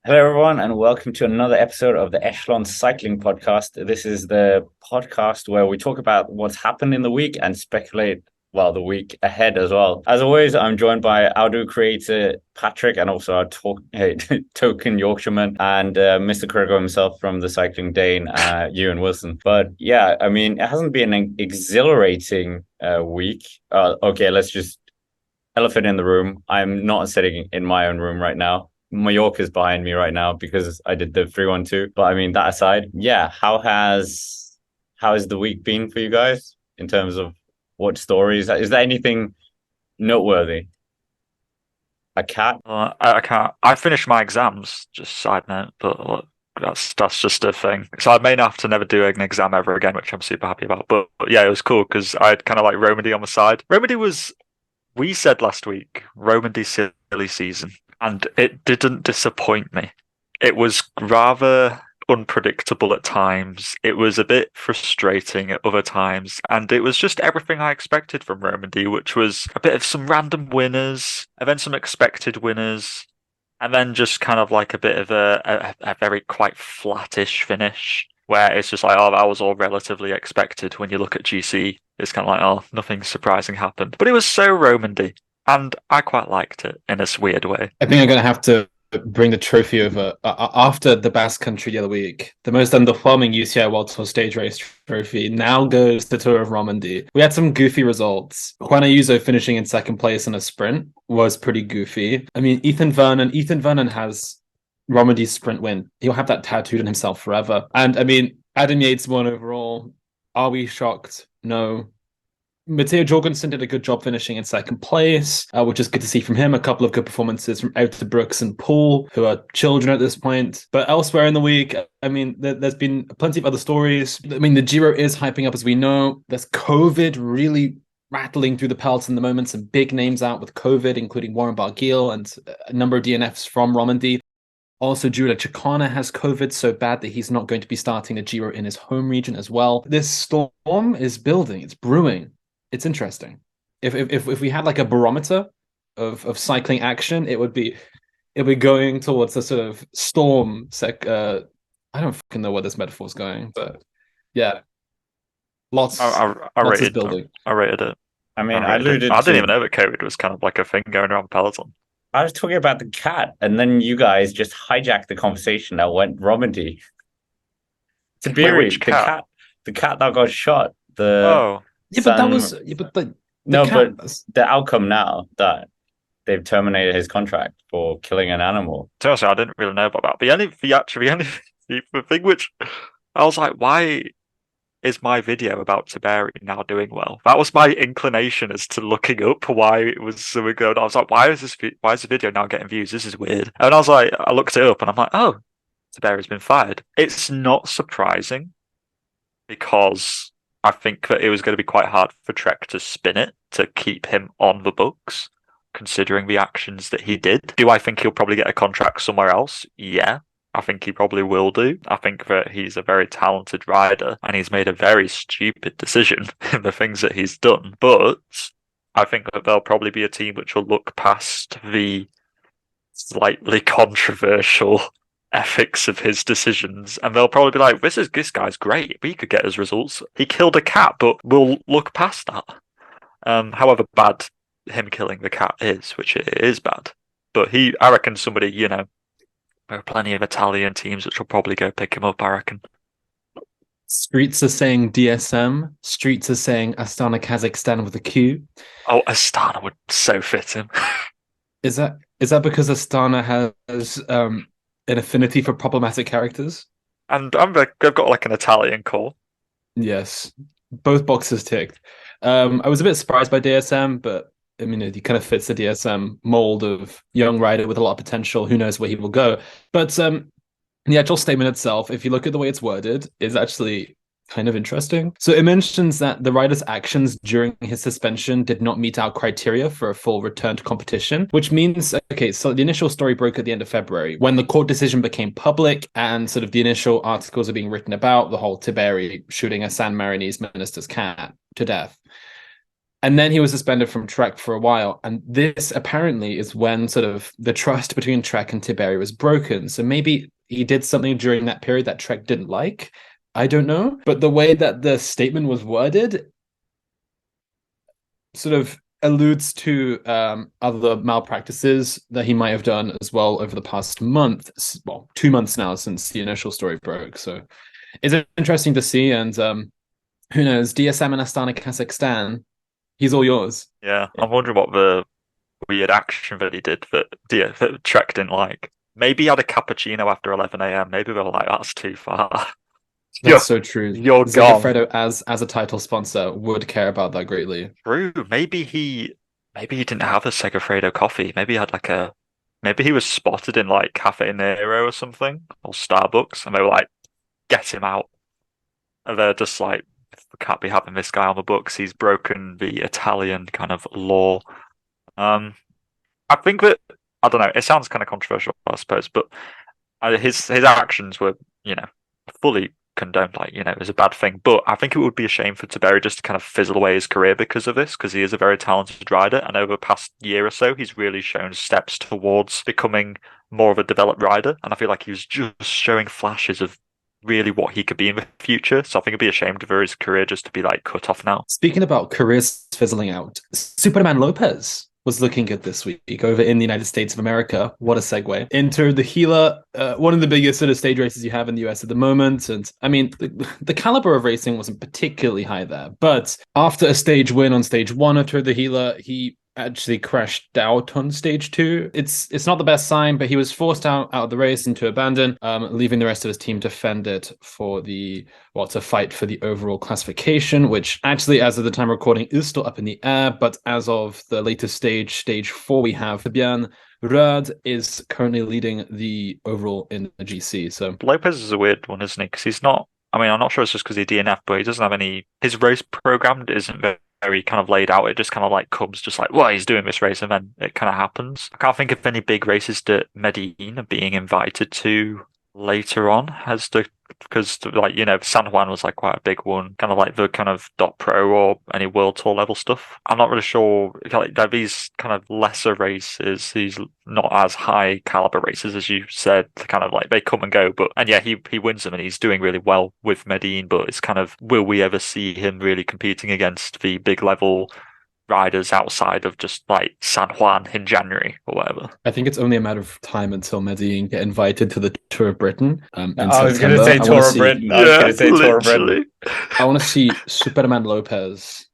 Hello, everyone, and welcome to another episode of the Echelon Cycling Podcast. This is the podcast where we talk about what's happened in the week and speculate, well, the week ahead as well. As always, I'm joined by Outdo creator Patrick and also our token Yorkshireman and Mr. Kurgo himself from the Cycling Dane, Ewan Wilson. But yeah, I mean, it hasn't been an exhilarating week. Okay, let's just elephant in the room. I'm not sitting in my own room right now. Mallorca's behind me right now because I did the 3-1-2. But I mean, that aside, yeah, how has the week been for you guys in terms of what stories? Is there anything noteworthy? A cat? I can't. I finished my exams. Just side note, but look, that's just a thing. So I may not have to never do an exam ever again, which I'm super happy about. But yeah, it was cool because I had kind of like Romandie on the side. Romandie was. We said last week Romandie silly season, and it didn't disappoint me. It was rather unpredictable at times. It was a bit frustrating at other times, and it was just everything I expected from Romandie, which was a bit of some random winners, and then some expected winners, and then just kind of like a bit of a very quite flattish finish. Where it's just like, oh, that was all relatively expected. When you look at GC, it's kind of like, oh, nothing surprising happened. But it was so Romandy, and I quite liked it in a weird way. I think I'm going to have to bring the trophy over after the Basque Country the other week. The most underwhelming UCI World Tour stage race trophy now goes to Tour of Romandie. We had some goofy results. Juan Ayuso finishing in second place in a sprint was pretty goofy. I mean, Ethan Vernon has Romandie's sprint win. He'll have that tattooed on himself forever. And I mean, Adam Yates won overall. Are we shocked? No. Matteo Jorgensen did a good job finishing in second place, which is good to see from him. A couple of good performances from Out to Brooks and Paul, who are children at this point. But elsewhere in the week, I mean, there's been plenty of other stories. I mean, the Giro is hyping up, as we know. There's COVID really rattling through the peloton at the moment. Some big names out with COVID, including Warren Barguil and a number of DNFs from Romandie. Also, Judah Chicana has COVID so bad that he's not going to be starting the Giro in his home region as well. This storm is building. It's brewing. It's interesting. If we had like a barometer of cycling action, it'd be going towards a sort of storm I don't fucking know where this metaphor is going, but yeah, lots I lots is rated, building. I rated it. I mean, I I rated it. alluded I didn't even to, know that COVID was kind of like a thing going around Peloton. I was talking about the cat, and then you guys just hijacked the conversation that went Romandy. Wait, Tiberi, which cat? the cat that got shot, the Oh, Yeah, but that San was yeah, but the No, cat. but the outcome now that they've terminated his contract for killing an animal. to be honest, I didn't really know about that. The thing which I was like, why is my video about Tiberi now doing well? That was my inclination as to looking up why it was so good. I was like, why is the video now getting views? This is weird. And I was like, I looked it up and I'm like, oh, Tiberi's been fired. It's not surprising because I think that it was going to be quite hard for Trek to spin it to keep him on the books, considering the actions that he did. Do I think he'll probably get a contract somewhere else? Yeah. I think he probably will do. I think that he's a very talented rider and he's made a very stupid decision in the things that he's done. But I think that there'll probably be a team which will look past the slightly controversial ethics of his decisions and they'll probably be like, this guy's great. We could get his results. He killed a cat, but we'll look past that. However bad him killing the cat is, which it is bad. But I reckon somebody, there are plenty of Italian teams which will probably go pick him up, I reckon. Streets are saying DSM. Streets are saying Astana Kazakhstan with a Q. Oh, Astana would so fit him. Is that because Astana has an affinity for problematic characters? And I've got like an Italian core. Yes, both boxes ticked. I was a bit surprised by DSM, but I mean, he kind of fits the DSM mold of young rider with a lot of potential. Who knows where he will go? But the actual statement itself, if you look at the way it's worded, is actually kind of interesting. So it mentions that the rider's actions during his suspension did not meet our criteria for a full return to competition, which means, okay, so the initial story broke at the end of February when the court decision became public and sort of the initial articles are being written about the whole Tiberi shooting a San Marinese minister's cat to death. And then he was suspended from Trek for a while. And this apparently is when sort of the trust between Trek and Tiberi was broken. So maybe he did something during that period that Trek didn't like. I don't know. But the way that the statement was worded sort of alludes to other malpractices that he might have done as well over the past month. Well, 2 months now since the initial story broke. So it's interesting to see. And who knows? DSM and Astana Kazakhstan, he's all yours. Yeah, I'm wondering what the weird action that he did that Trek didn't like. Maybe he had a cappuccino after 11 a.m. Maybe they were like, that's too far. That's so true. You're gone. Segafredo as a title sponsor would care about that greatly. True. Maybe he didn't have a Segafredo coffee. Maybe he had maybe he was spotted in like Cafe Nero or something, or Starbucks, and they were like, get him out. And they're just like, we can't be having this guy on the books. He's broken the Italian kind of law. I think that, I don't know, it sounds kind of controversial, I suppose, but his actions were, fully condoned, it was a bad thing. But I think it would be a shame for Tiberi just to kind of fizzle away his career because of this, because he is a very talented rider. And over the past year or so, he's really shown steps towards becoming more of a developed rider. And I feel like he was just showing flashes of really what he could be in the future. So I think it'd be a shame for his career just to be like cut off now. Speaking about careers fizzling out, Superman Lopez was looking good this week over in the United States of America. What a segue into the Gila, one of the biggest sort of stage races you have in the US at the moment. And I mean, the caliber of racing wasn't particularly high there, but after a stage win on stage one of Tour de Gila, he actually crashed out on stage two. It's not the best sign, but he was forced out of the race and to abandon, leaving the rest of his team to fend it for to fight for the overall classification, which actually, as of the time of recording, is still up in the air. But as of the latest stage 4, we have Fabian Ruud is currently leading the overall in the GC. So Lopez is a weird one, isn't he? Because he's not. I mean, I'm not sure it's just because he DNF, but he doesn't have any. His race program isn't very kind of laid out. It just kind of like comes just like, well, he's doing this race, and then it kind of happens. I can't think of any big races that Medellin are being invited to later on, because San Juan was like quite a big one, kind of like the kind of .pro or any World Tour level stuff. I'm not really sure. Like these kind of lesser races, these not as high caliber races as you said, kind of like they come and go. And yeah, he wins them and he's doing really well with Medellin. But it's kind of, will we ever see him really competing against the big level riders outside of just like San Juan in January or whatever? I think it's only a matter of time until Medellin get invited to the Tour of Britain. I was going to say Tour of Britain. I want to see Superman Lopez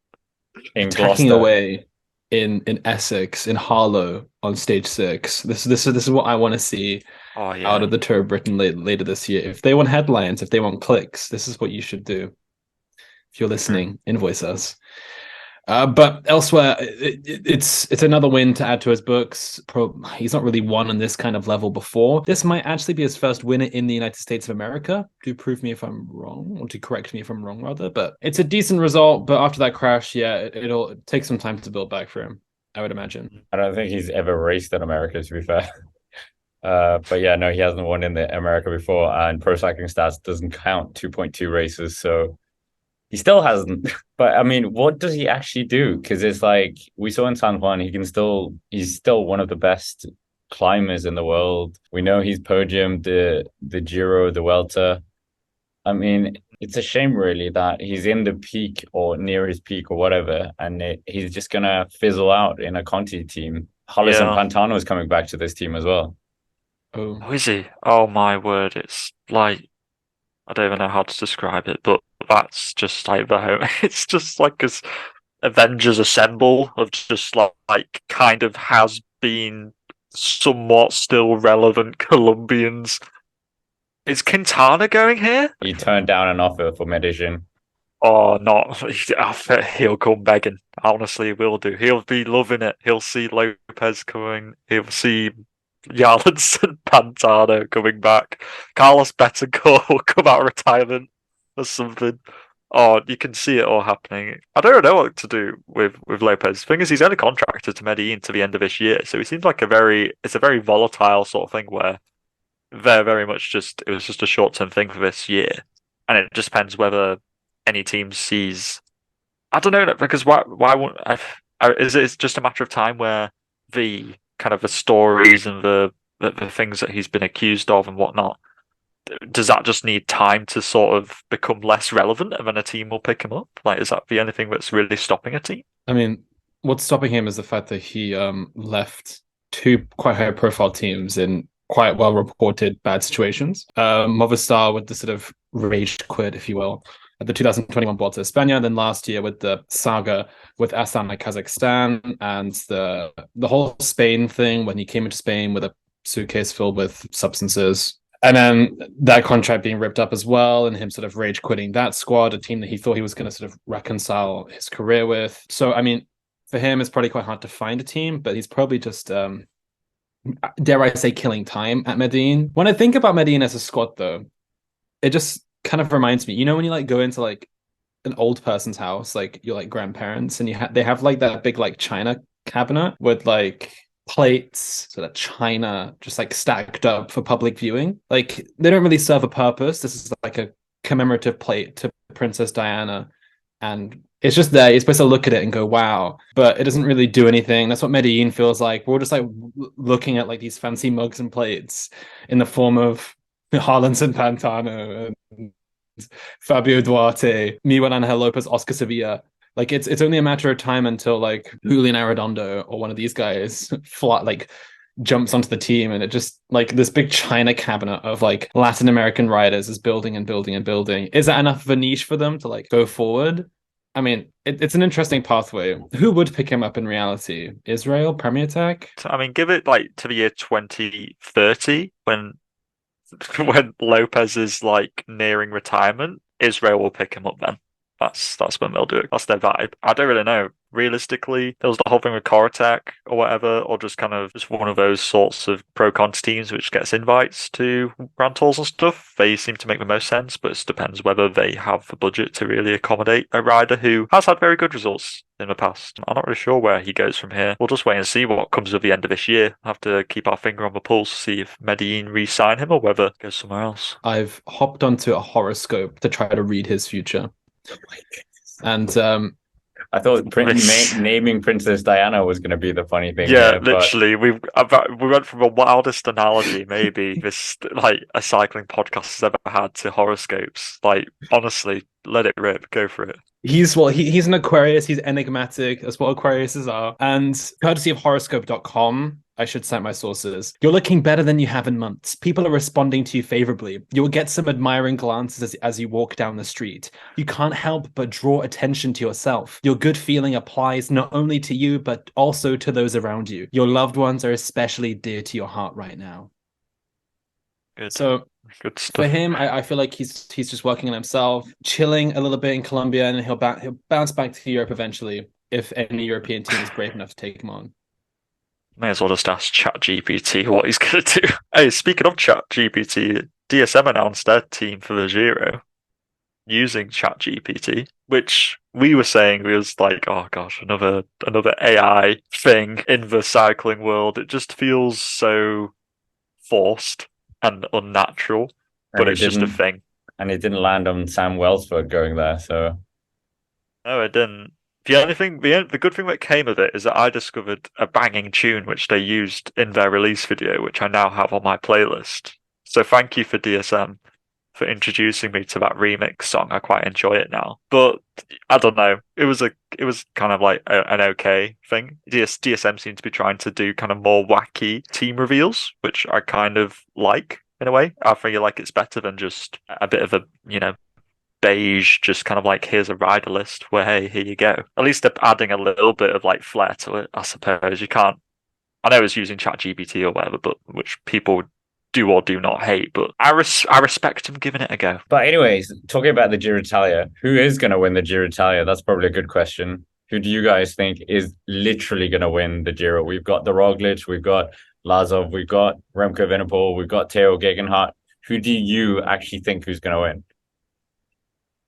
in attacking Gloucester away in Essex, in Harlow on stage 6. This is what I want to see out of the Tour of Britain later this year. If they want headlines, if they want clicks, this is what you should do. If you're listening, invoice us. But elsewhere, it's another win to add to his books. He's not really won on this kind of level before. This might actually be his first win in the United States of America. Do prove me if I'm wrong, or to correct me if I'm wrong, rather. But it's a decent result. But after that crash, it'll take some time to build back for him, I would imagine. I don't think he's ever raced in America, to be fair. But yeah, no, he hasn't won in the America before, and Pro Cycling Stats doesn't count 2.2 races, so he still hasn't. But I mean, what does he actually do? Because it's like we saw in San Juan, he's still one of the best climbers in the world. We know he's podiumed the Giro, the Welter. I mean, it's a shame really that he's in the peak or near his peak or whatever, and he's just gonna fizzle out in a Conti team. Hollis and Pantano is coming back to this team as well. Oh, is he? Oh my word! It's like, I don't even know how to describe it, but that's just like the home. It's just like this Avengers Assemble of just like kind of has been somewhat still relevant Colombians. Is Quintana going here? He turned down an offer for Medellin. Oh, not. He'll come begging. Honestly, he will do. He'll be loving it. He'll see Lopez coming. He'll see Yates and Pantano coming back. Carlos Betancourt will come out of retirement or something. Oh, you can see it all happening. I don't know what to do with Lopez. The thing is, he's only contracted to Medellin to the end of this year, so it seems like it's a very volatile sort of thing where they're very much it was just a short-term thing for this year, and it just depends whether any team sees I don't know, because why won't is it just a matter of time where the kind of the stories and the things that he's been accused of and whatnot, does that just need time to sort of become less relevant and then a team will pick him up? Like, is that the only thing that's really stopping a team? I mean, what's stopping him is the fact that he left two quite high profile teams in quite well reported bad situations. Movistar with the sort of rage quit, if you will, at the 2021 Vuelta a España, then last year with the saga with Astana Kazakhstan and the whole Spain thing when he came into Spain with a suitcase filled with substances. And then that contract being ripped up as well, and him sort of rage quitting that squad, a team that he thought he was going to sort of reconcile his career with. So, I mean, for him, it's probably quite hard to find a team, but he's probably just, dare I say, killing time at Medellin. When I think about Medellin as a squad, though, it just kind of reminds me, you know, when you like go into like an old person's house, like your like grandparents, and they have like that big like china cabinet with like plates, sort of china just like stacked up for public viewing. Like they don't really serve a purpose. This is like a commemorative plate to Princess Diana, and it's just there. You're supposed to look at it and go, wow, but it doesn't really do anything. That's what Medellin feels like. We're just like looking at like these fancy mugs and plates in the form of Harlan and Pantano and Fabio Duarte, Miguel Angel Lopez, Oscar Sevilla. Like it's only a matter of time until like Julian Arredondo or one of these guys flat like jumps onto the team, and it just like this big china cabinet of like Latin American riders is building and building and building. Is that enough of a niche for them to like go forward? I mean, it's an interesting pathway. Who would pick him up in reality? Israel, Premier Tech? I mean, give it like to the year 2030 when Lopez is like nearing retirement, Israel will pick him up then. That's when they'll do it. That's their vibe. I don't really know. Realistically, there was the whole thing with Corotek or whatever, or just kind of just one of those sorts of pro cons teams which gets invites to Grand Tours and stuff. They seem to make the most sense, but it depends whether they have the budget to really accommodate a rider who has had very good results in the past. I'm not really sure where he goes from here. We'll just wait and see what comes of the end of this year. Have to keep our finger on the pulse to see if Medellin re-sign him or whether he goes somewhere else. I've hopped onto a horoscope to try to read his future. Oh my goodness. And I thought naming Princess Diana was going to be the funny thing. Yeah, here, literally. We went from the wildest analogy maybe this like a cycling podcast has ever had to horoscopes. Like honestly, let it rip. Go for it. He's an Aquarius. He's enigmatic. That's what Aquariuses are. And courtesy of horoscope.com, I should cite my sources. You're looking better than you have in months. People are responding to you favorably. You'll get some admiring glances as you walk down the street. You can't help but draw attention to yourself. Your good feeling applies not only to you, but also to those around you. Your loved ones are especially dear to your heart right now. Good. So good stuff. For him, I feel like he's just working on himself, chilling a little bit in Colombia, and he'll bounce back to Europe eventually if any European team is brave enough to take him on. May as well just ask ChatGPT what he's going to do. Hey, speaking of ChatGPT, DSM announced their team for the Giro using ChatGPT, which we were saying was like, oh gosh, another AI thing in the cycling world. It just feels so forced and unnatural, but it's just a thing. And it didn't land on Sam Welsford going there, so no, it didn't. The good thing that came of it is that I discovered a banging tune which they used in their release video, which I now have on my playlist. So thank you for DSM for introducing me to that remix song. I quite enjoy it now. But I don't know. It was kind of like an okay thing. DSM seemed to be trying to do kind of more wacky team reveals, which I kind of like in a way. I feel like it's better than just a bit of a, beige, just kind of like, here's a rider list where, hey, here you go. At least they're adding a little bit of like flair to it, I suppose. You can't, I know it's using ChatGPT or whatever, but which people do or do not hate, but I respect them giving it a go. But anyways, talking about the Giro d'Italia, who is going to win the Giro d'Italia? That's probably a good question. Who do you guys think is literally going to win the Giro? We've got the Roglic, we've got Lazov, we've got Remco Evenepoel, we've got Theo Gegenhardt. Who do you actually think who's going to win?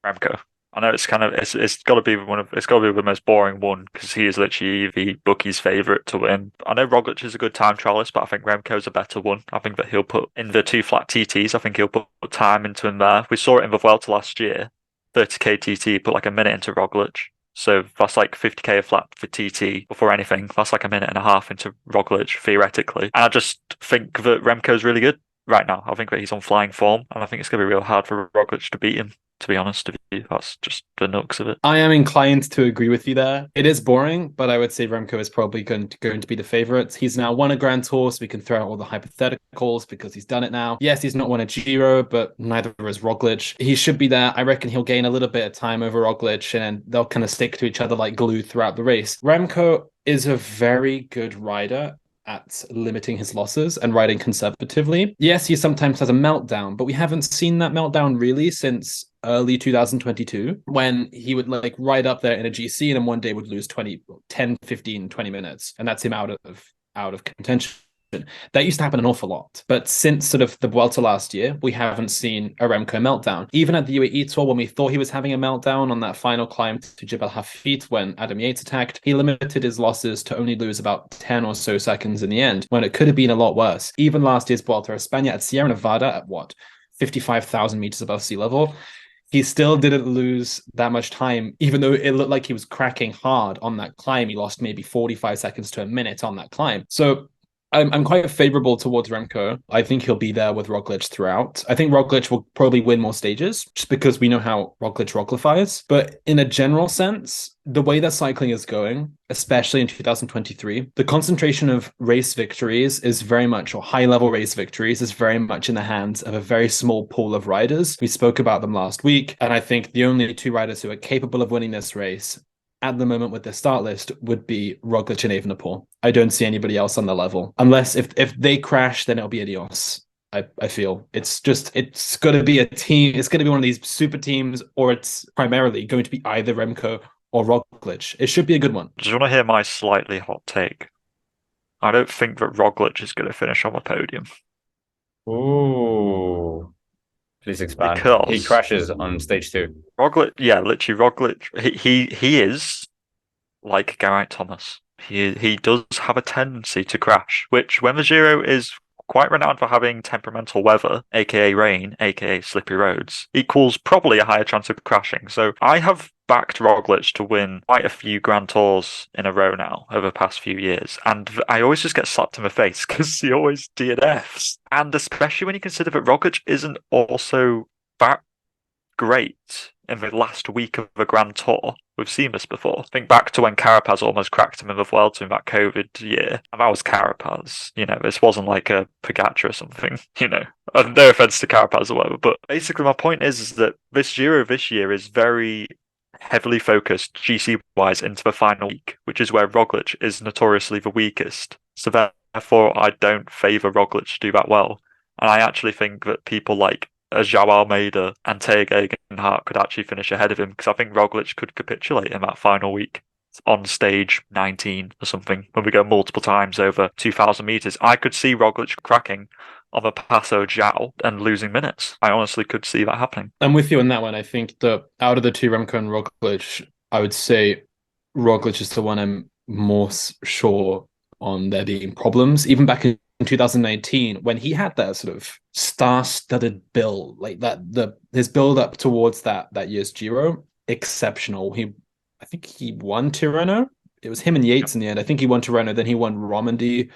Remco. I know it's got to be the most boring one because he is literally the bookie's favourite to win. I know Roglic is a good time trialist, but I think Remco's a better one. I think that he'll put in the 2 flat TTs. I think he'll put time into him there. We saw it in the Vuelta last year. 30k TT, put like a minute into Roglic. So that's like 50k a flap for TT before anything. That's like a minute and a half into Roglic, theoretically. And I just think that Remco's really good right now. I think that he's on flying form, and I think it's going to be real hard for Roglic to beat him. To be honest with you, that's just the nux of it. I am inclined to agree with you there. It is boring, but I would say Remco is probably going to be the favourite. He's now won a Grand Tour, so we can throw out all the hypotheticals because he's done it now. Yes, he's not won a Giro, but neither is Roglic. He should be there. I reckon he'll gain a little bit of time over Roglic, and they'll kind of stick to each other like glue throughout the race. Remco is a very good rider at limiting his losses and riding conservatively. Yes, he sometimes has a meltdown, but we haven't seen that meltdown really since early 2022 when he would like ride up there in a GC and then one day would lose 10, 15, 20 minutes. And that's him out of contention. That used to happen an awful lot. But since sort of the Vuelta last year, we haven't seen a Remco meltdown. Even at the UAE Tour, when we thought he was having a meltdown on that final climb to Jebel Hafid when Adam Yates attacked, he limited his losses to only lose about 10 or so seconds in the end, when it could have been a lot worse. Even last year's Vuelta a España at Sierra Nevada at 55,000 meters above sea level, he still didn't lose that much time, even though it looked like he was cracking hard on that climb. He lost maybe 45 seconds to a minute on that climb. So I'm quite favorable towards Remco. I think he'll be there with Roglic throughout. I think Roglic will probably win more stages just because we know how Roglic Roglifies. But in a general sense, the way that cycling is going, especially in 2023, the concentration of race victories is very much, or high-level race victories, is very much in the hands of a very small pool of riders. We spoke about them last week, and I think the only two riders who are capable of winning this race at the moment with the start list would be Roglic and Evenepoel. I don't see anybody else on the level. Unless if they crash, then it'll be Ineos. I feel it's going to be a team. It's going to be one of these super teams, or it's primarily going to be either Remco or Roglic. It should be a good one. Do you want to hear my slightly hot take? I don't think that Roglic is going to finish on the podium. Ooh. Please expand. Because he crashes on stage 2. Roglic, yeah, literally Roglic. He is like Geraint Thomas. He does have a tendency to crash, which when the Giro is quite renowned for having temperamental weather, aka rain, aka slippery roads, equals probably a higher chance of crashing. So I have backed Roglic to win quite a few Grand Tours in a row now over the past few years, and I always just get slapped in the face because he always DNFs. And especially when you consider that Roglic isn't also that great in the last week of the Grand Tour. We've seen this before. Think back to when Carapaz almost cracked him in the Vuelta in that COVID year. And that was Carapaz. This wasn't like a Pogacar or something, No offense to Carapaz or whatever. But basically my point is that this Giro this year is very heavily focused GC-wise into the final week, which is where Roglic is notoriously the weakest. So therefore, I don't favour Roglic to do that well. And I actually think that people like João Almeida and Teo Gegenhardt could actually finish ahead of him, because I think Roglic could capitulate in that final week on stage 19 or something when we go multiple times over 2,000 meters. I could see Roglic cracking on the Passo João and losing minutes. I honestly could see that happening. I'm with you on that one. I think that out of the two, Remco and Roglic, I would say Roglic is the one I'm more sure on there being problems. Even back in 2019, when he had that sort of star-studded build, like his build up towards that year's Giro, exceptional. I think he won Tirreno. It was him and Yates in the end. I think he won Tirreno, then he won Romandie.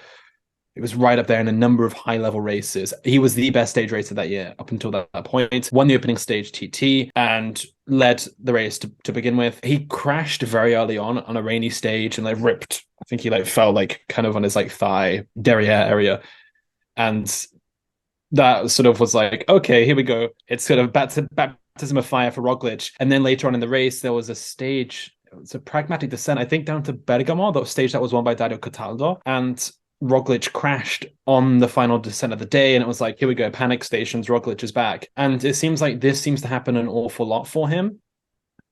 It was right up there in a number of high-level races. He was the best stage racer that year up until that point. Won the opening stage TT and led the race to begin with. He crashed very early on a rainy stage and ripped. I think he fell kind of on his thigh derriere area. And that sort of was okay, here we go. It's sort of baptism of fire for Roglic. And then later on in the race, there was a stage, it was a pragmatic descent, I think down to Bergamo, that stage that was won by Dario Cataldo. And Roglic crashed on the final descent of the day, and it was here we go, panic stations, Roglic is back. And it seems like this seems to happen an awful lot for him,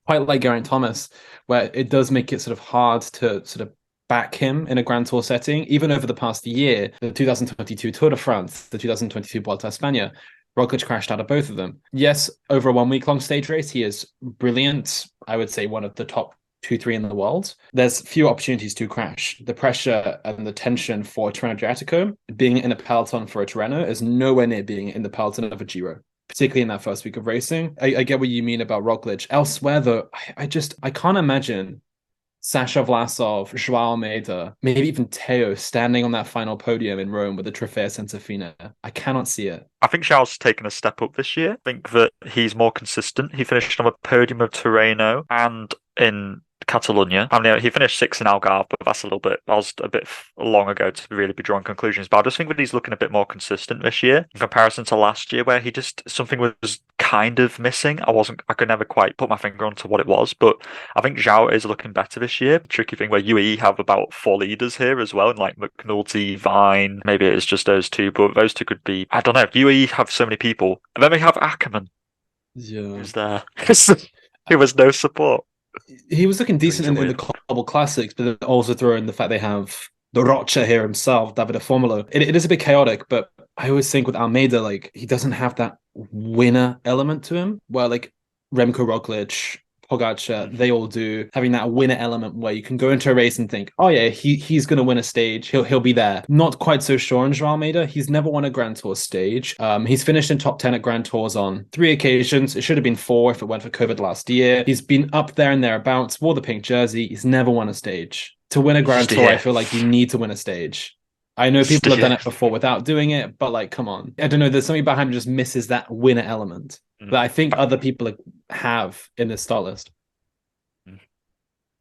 quite like Geraint Thomas, where it does make it sort of hard to sort of back him in a Grand Tour setting. Even over the past year, the 2022 Tour de France, the 2022 Vuelta a España, Roglic crashed out of both of them. Yes, over a 1 week long stage race, he is brilliant. I would say one of the top 2-3 in the world. There's few opportunities to crash. The pressure and the tension for Tirreno Adriatico, being in a peloton for a Tirreno, is nowhere near being in the peloton of a Giro, particularly in that first week of racing. I get what you mean about Roglic. Elsewhere, though, I can't imagine Sasha Vlasov, Joao Almeida, maybe even Teo standing on that final podium in Rome with the Trofeo Centofino. I cannot see it. I think Zhao's taken a step up this year. I think that he's more consistent. He finished on the podium of Tirreno and in Catalonia. I mean, he finished sixth in Algarve, but that was a bit long ago to really be drawing conclusions. But I just think that he's looking a bit more consistent this year in comparison to last year, where something was kind of missing. I could never quite put my finger onto what it was, but I think Zhao is looking better this year. Tricky thing where UAE have about 4 leaders here as well, and like McNulty, Vine, maybe it's just those two, but those two could be, I don't know, UAE have so many people. And then they have Ackerman, who's there. Who was no support. He was looking decent in the Global Classics, but then also throw in the fact they have the Rocha here himself, Davide Formolo. It is a bit chaotic, but I always think with Almeida, like, he doesn't have that winner element to him, where like Remco Roglic, Pogacar, they all do, having that winner element where you can go into a race and think, oh yeah, he's going to win a stage. He'll be there. Not quite so sure on Joao Almeida. He's never won a Grand Tour stage. He's finished in top 10 at Grand Tours on 3 occasions. It should have been 4 if it went for COVID last year. He's been up there and thereabouts, wore the pink jersey. He's never won a stage. To win a Grand Tour, I feel like you need to win a stage. I know people have done it before without doing it, but like, come on. I don't know. There's something behind him just misses that winner element that I think other people have in this start list.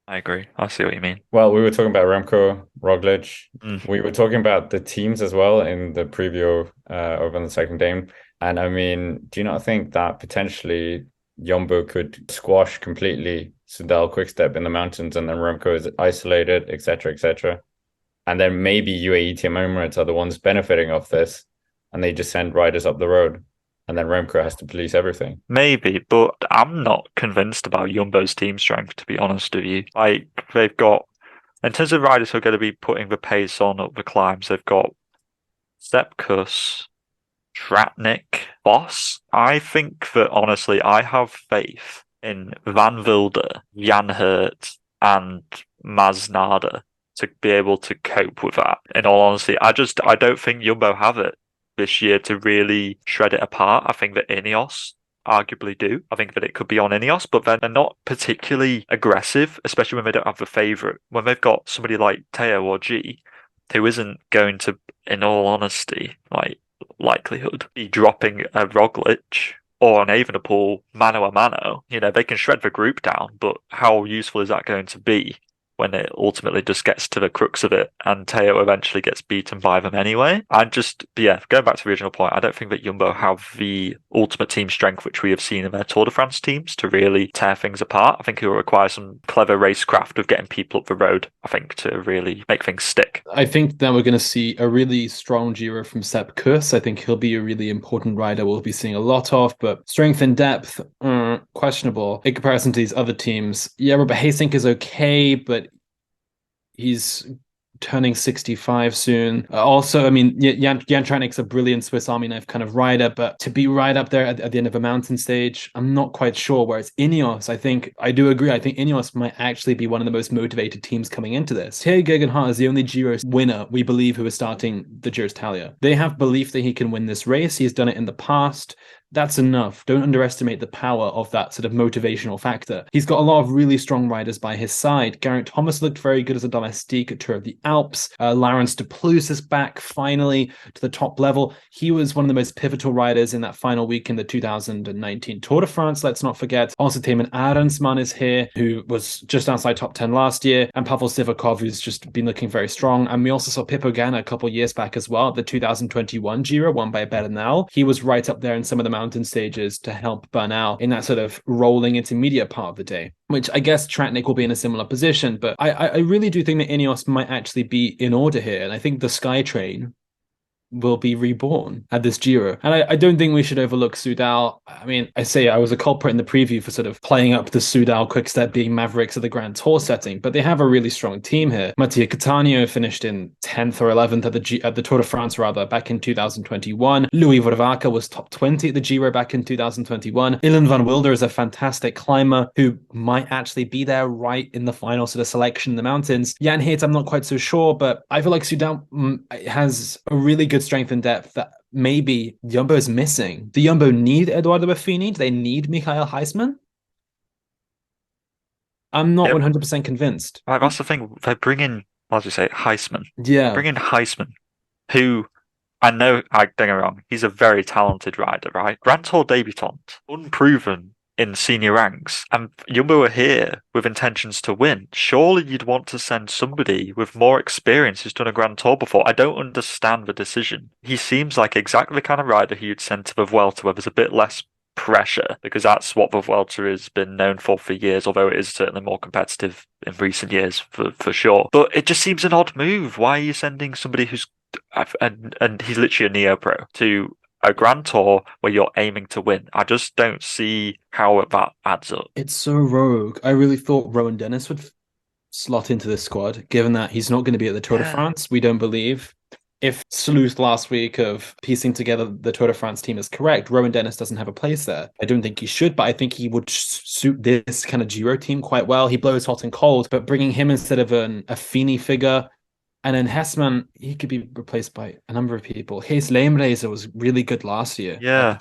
I agree. I see what you mean. Well, we were talking about Remco, Roglic. We were talking about the teams as well in the preview over on the second game. And I mean, do you not think that potentially Jumbo could squash completely Soudal Quickstep in the mountains, and then Remco is isolated, etc., etc.? And then maybe UAE Team Emirates are the ones benefiting off this, and they just send riders up the road, and then Remco has to police everything. Maybe, but I'm not convinced about Jumbo's team strength, to be honest with you. Like, they've got, in terms of riders who are going to be putting the pace on up the climbs, they've got Sepp Kuss, Tratnik, Voss. I think that, honestly, I have faith in Van Wilder, Jan Hurt, and Masnada to be able to cope with that. In all honesty, I don't think Jumbo have it this year to really shred it apart. I think that Ineos arguably do. I think that it could be on Ineos, but then they're not particularly aggressive, especially when they don't have the favourite. When they've got somebody like Teo or G, who isn't going to, in all honesty, like likelihood, be dropping a Roglic or an Evenepoel mano a mano. You know, they can shred the group down, but how useful is that going to be when it ultimately just gets to the crux of it and Teo eventually gets beaten by them anyway? And just, yeah, going back to the original point, I don't think that Jumbo have the ultimate team strength which we have seen in their Tour de France teams to really tear things apart. I think it will require some clever racecraft of getting people up the road, I think, to really make things stick. I think that we're going to see a really strong Giro from Sepp Kuss. I think he'll be a really important rider we'll be seeing a lot of, but strength and depth, questionable in comparison to these other teams. Yeah, Robert Hasink is okay, but he's turning 65 soon. Also, I mean, Jan Tratnik's a brilliant Swiss Army knife kind of rider, but to be right up there at the end of a mountain stage, I'm not quite sure. Whereas Ineos, I do agree. I think Ineos might actually be one of the most motivated teams coming into this. Thierry Gegenhardt is the only Giro winner we believe who is starting the Giro d'Italia. They have belief that he can win this race. He's done it in the past. That's enough. Don't underestimate the power of that sort of motivational factor. He's got a lot of really strong riders by his side. Geraint Thomas looked very good as a domestique at Tour of the Alps. Laurens de Plus is back finally to the top level. He was one of the most pivotal riders in that final week in the 2019 Tour de France, let's not forget. Also, Tayman Arensman is here, who was just outside top 10 last year, and Pavel Sivakov, who's just been looking very strong. And we also saw Pippo Ganna a couple of years back as well, the 2021 Giro, won by Bernal. He was right up there in some of the mountain stages to help Bernal in that sort of rolling intermediate part of the day, which I guess Tratnik will be in a similar position. But I really do think that Ineos might actually be in order here. And I think the Sky Train will be reborn at this Giro. And I don't think we should overlook Soudal. I mean, I was a culprit in the preview for sort of playing up the Soudal Quickstep being Mavericks of the Grand Tour setting, but they have a really strong team here. Mattia Cattaneo finished in 10th or 11th at the Tour de France, back in 2021. Louis Vorvaca was top 20 at the Giro back in 2021. Ilan van Wilder is a fantastic climber who might actually be there right in the final sort of selection in the mountains. Jan Hayter, I'm not quite so sure, but I feel like Soudal has a really good strength and depth that maybe Jumbo is missing. Do Jumbo need Eduardo Buffini? Do they need Michael Heisman? I'm not Yep. 100% convinced. Right, that's the thing. They bring in, as you say, Heisman. Yeah. Bring in Heisman, who I know, I don't get me wrong, he's a very talented rider, right? Grand Tour debutant, unproven in senior ranks, and Jumbo are here with intentions to win. Surely you'd want to send somebody with more experience who's done a Grand Tour before. I don't understand the decision. He seems like exactly the kind of rider who you'd send to the Vuelta where there's a bit less pressure, because that's what the Vuelta has been known for years, although it is certainly more competitive in recent years for sure. But it just seems an odd move. Why are you sending somebody who's and he's literally a neo pro to a Grand Tour where you're aiming to win? I just don't see how that adds up. It's so rogue. I really thought Rowan Dennis would slot into this squad, given that he's not going to be at the Tour de France. We don't believe. If sleuth last week of piecing together the Tour de France team is correct, Rowan Dennis doesn't have a place there. I don't think he should, but I think he would suit this kind of Giro team quite well. He blows hot and cold, but bringing him instead of a Fini figure. And then Hessman, he could be replaced by a number of people. Hayes Leemreizer was really good last year. Yeah,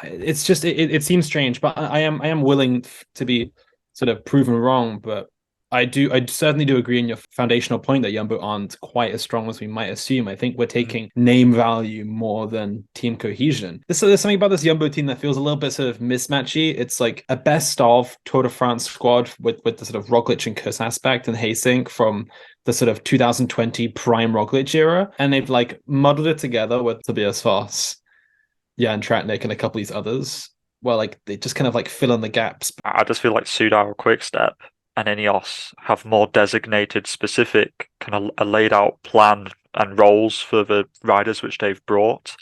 It's just it seems strange, but I am willing to be sort of proven wrong. But I certainly do agree on your foundational point that Jumbo aren't quite as strong as we might assume. I think we're taking name value more than team cohesion. There's something about this Jumbo team that feels a little bit sort of mismatchy. It's like a best of Tour de France squad with the sort of Roglic and Kuss aspect and Haysink from the sort of 2020 prime Roglic era, and they've like muddled it together with Tobias Foss, Jan Tratnik, and a couple of these others. Well, like they just kind of like fill in the gaps. I just feel like Soudal Quickstep and Ineos have more designated, specific, kind of a laid out plan and roles for the riders which they've brought.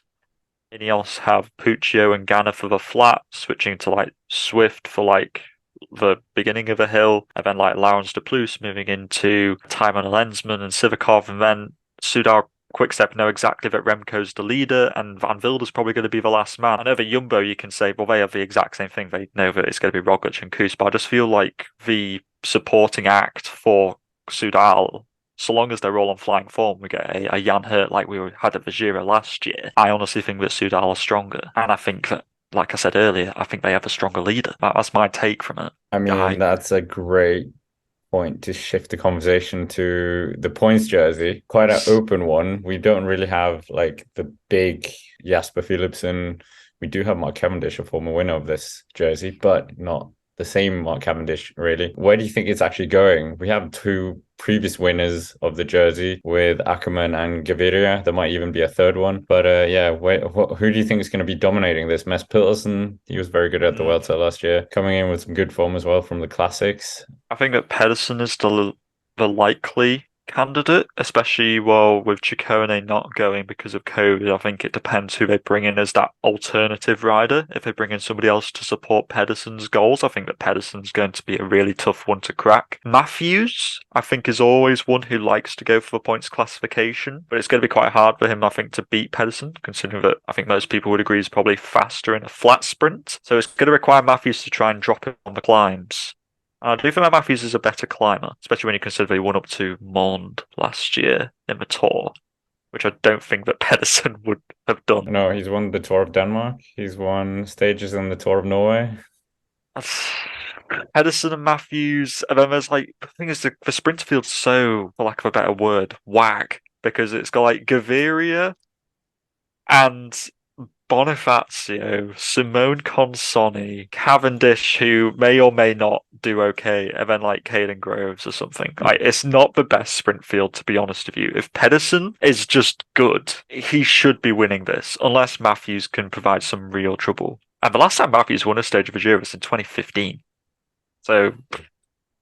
Ineos have Puccio and Ganna for the flat, switching to like Swift for like the beginning of a hill, and then like Laurens de Plus moving into Timon Lensman and Sivakov, and then Soudal Quickstep know exactly that Remco's the leader and Van Wilder's probably going to be the last man. I know the Jumbo, you can say, well, they have the exact same thing. They know that it's going to be Roglic and Kuss, but I just feel like the supporting act for Soudal, so long as they're all on flying form, we get a Jan Hurt like we had at the Giro last year. I honestly think that Soudal are stronger, and I think that, like I said earlier, I think they have a stronger leader. That's my take from it. I mean, that's a great point to shift the conversation to the points jersey. Quite an open one. We don't really have like the big Jasper Philipsen. We do have Mark Cavendish, a former winner of this jersey, but not the same Mark Cavendish, really. Where do you think it's actually going? We have two previous winners of the jersey with Ackermann and Gaviria. There might even be a third one. But who do you think is going to be dominating this? Mess Peterson, he was very good at the Vuelta last year, coming in with some good form as well from the classics. I think that Pedersen is the likely candidate, especially with Ciccone not going because of COVID. I think it depends who they bring in as that alternative rider. If they bring in somebody else to support Pedersen's goals, I think that Pedersen's going to be a really tough one to crack. Matthews, I think, is always one who likes to go for the points classification, but it's going to be quite hard for him, I think, to beat Pedersen, considering that I think most people would agree he's probably faster in a flat sprint. So it's going to require Matthews to try and drop him on the climbs. I do think that Matthews is a better climber, especially when you consider he won up to Mond last year in the Tour, which I don't think that Pedersen would have done. No, he's won the Tour of Denmark. He's won stages in the Tour of Norway. Pedersen and Matthews, and then there's like, the thing is, the sprint field's so, for lack of a better word, wag, because it's got like Gaviria and Bonifacio, Simone Consonni, Cavendish, who may or may not do okay, and then like Caden Groves or something. Like, it's not the best sprint field, to be honest with you. If Pedersen is just good, he should be winning this, unless Matthews can provide some real trouble. And the last time Matthews won a stage of a Giro was in 2015. So,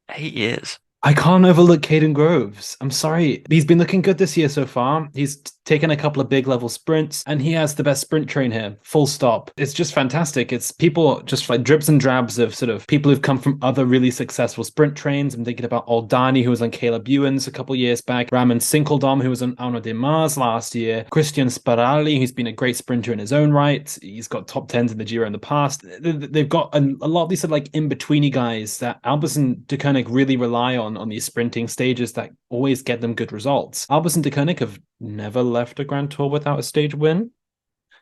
8 years. I can't overlook Caden Groves. I'm sorry. He's been looking good this year so far. He's taken a couple of big level sprints, and he has the best sprint train here. Full stop. It's just fantastic. It's people just like drips and drabs of sort of people who've come from other really successful sprint trains. I'm thinking about Aldani, who was on Caleb Ewan's a couple of years back. Raman Sinkeldam, who was on Arnaud de Mars last year. Christian Sparali, who's been a great sprinter in his own right. He's got top 10s in the Giro in the past. They've got a lot of these sort of like in-betweeny guys that Albers and De Koenig really rely on these sprinting stages that always get them good results. Albers and De Koenig have never left a Grand Tour without a stage win.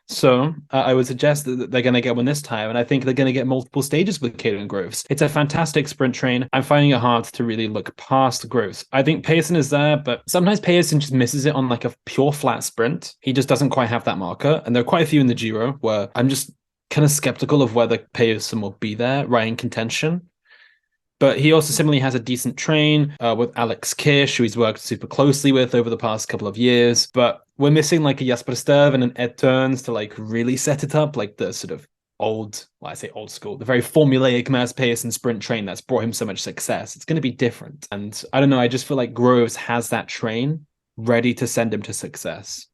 So I would suggest that they're going to get one this time, and I think they're going to get multiple stages with Caden Groves. It's a fantastic sprint train. I'm finding it hard to really look past Groves. I think Pearson is there, but sometimes Pearson just misses it on like a pure flat sprint. He just doesn't quite have that marker, and there are quite a few in the Giro where I'm just kind of skeptical of whether Pearson will be there right in contention. But he also similarly has a decent train with Alex Kirsch, who he's worked super closely with over the past couple of years. But we're missing like a Jasper Sterv and an Ed Turns to like really set it up, like the sort of old, well, I say old school, the very formulaic Mads Pearson sprint train that's brought him so much success. It's going to be different. And I don't know, I just feel like Groves has that train ready to send him to success.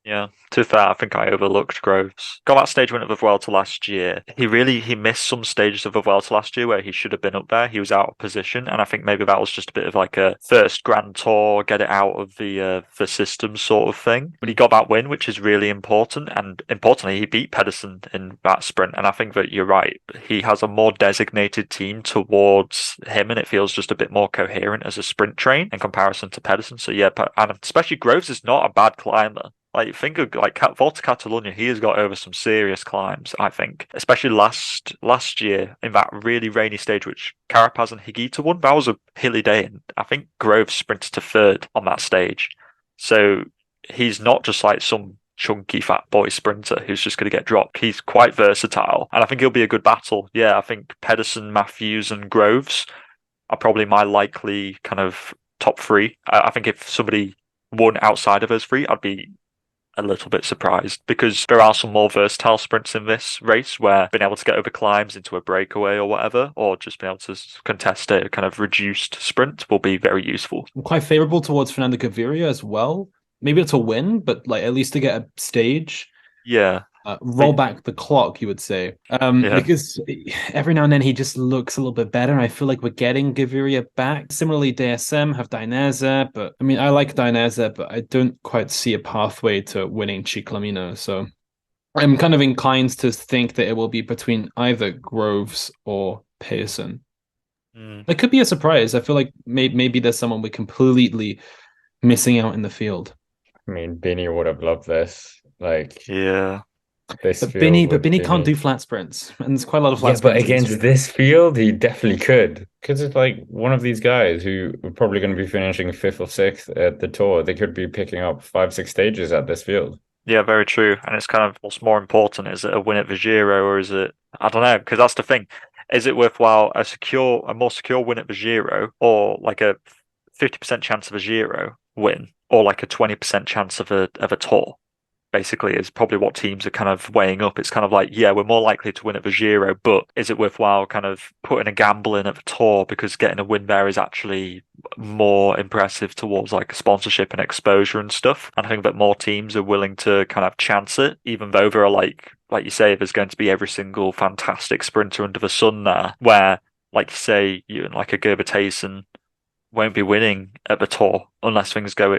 Yeah, to be fair, I think I overlooked Groves. Got that stage win of the Vuelta last year. He missed some stages of the Vuelta last year where he should have been up there. He was out of position, and I think maybe that was just a bit of like a first Grand Tour, get it out of the system sort of thing. But he got that win, which is really important, and importantly, he beat Pedersen in that sprint. And I think that you're right. He has a more designated team towards him, and it feels just a bit more coherent as a sprint train in comparison to Pedersen. So yeah, and especially Groves is not a bad climber. Like, think of like Volta Catalunya, he has got over some serious climbs, I think. Especially last year in that really rainy stage, which Carapaz and Higuita won. That was a hilly day, and I think Groves sprinted to third on that stage. So he's not just like some chunky fat boy sprinter who's just going to get dropped. He's quite versatile, and I think he'll be a good battle. Yeah, I think Pedersen, Matthews, and Groves are probably my likely kind of top three. I think if somebody won outside of those three, I'd be a little bit surprised, because there are some more versatile sprints in this race where being able to get over climbs into a breakaway or whatever, or just being able to contest a kind of reduced sprint will be very useful. I'm quite favorable towards Fernando Gaviria as well. Maybe not to win, but like at least to get a stage. Yeah. Roll back the clock, you would say. Because every now and then he just looks a little bit better. I feel like we're getting Gaviria back. Similarly, DSM have Dainese, but I mean, I like Dainese, but I don't quite see a pathway to winning Ciclamino. So I'm kind of inclined to think that it will be between either Groves or Pearson. It could be a surprise. I feel like maybe there's someone we're completely missing out in the field. I mean, Bini would have loved this. Like, yeah. But Bini can't do flat sprints, and there's quite a lot of flat sprints. But against this field, he definitely could, because it's like one of these guys who are probably going to be finishing 5th or 6th at the Tour. They could be picking up 5-6 stages at this field. Yeah, very true. And it's kind of what's more important. Is it a win at the Giro, or is it? I don't know, because that's the thing. Is it worthwhile a more secure win at the Giro, or like a 50% chance of a Giro win, or like a 20% chance of a Tour? Basically, is probably what teams are kind of weighing up. It's kind of like, yeah, we're more likely to win at the Giro, but is it worthwhile kind of putting a gamble in at the Tour, because getting a win there is actually more impressive towards like sponsorship and exposure and stuff. And I think that more teams are willing to kind of chance it, even though there are like you say, there's going to be every single fantastic sprinter under the sun there, where, like you say, like a Gerber Tayson won't be winning at the Tour unless things go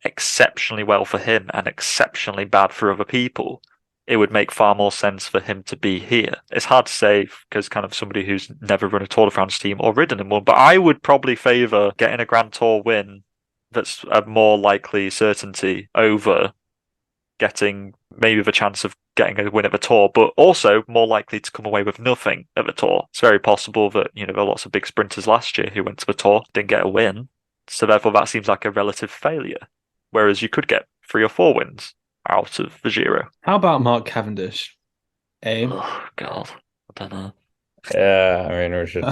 exceptionally well for him and exceptionally bad for other people. It would make far more sense for him to be here. It's hard to say, because kind of somebody who's never run a Tour de France team or ridden in one, but I would probably favour getting a Grand Tour win that's a more likely certainty over getting maybe the chance of getting a win at the Tour, but also more likely to come away with nothing at the Tour. It's very possible that, there are lots of big sprinters last year who went to the Tour, didn't get a win, so therefore that seems like a relative failure. Whereas you could get 3 or 4 wins out of the Giro. How about Mark Cavendish? Oh, God. I don't know. Yeah, I mean, we should.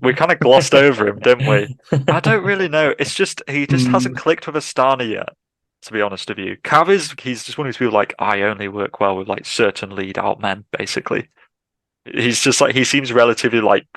We kind of glossed over him, didn't we? I don't really know. It's just, he just hasn't clicked with Astana yet, to be honest with you. Cav he's just one of these people like, I only work well with like certain lead out men, basically. He's just like, he seems relatively like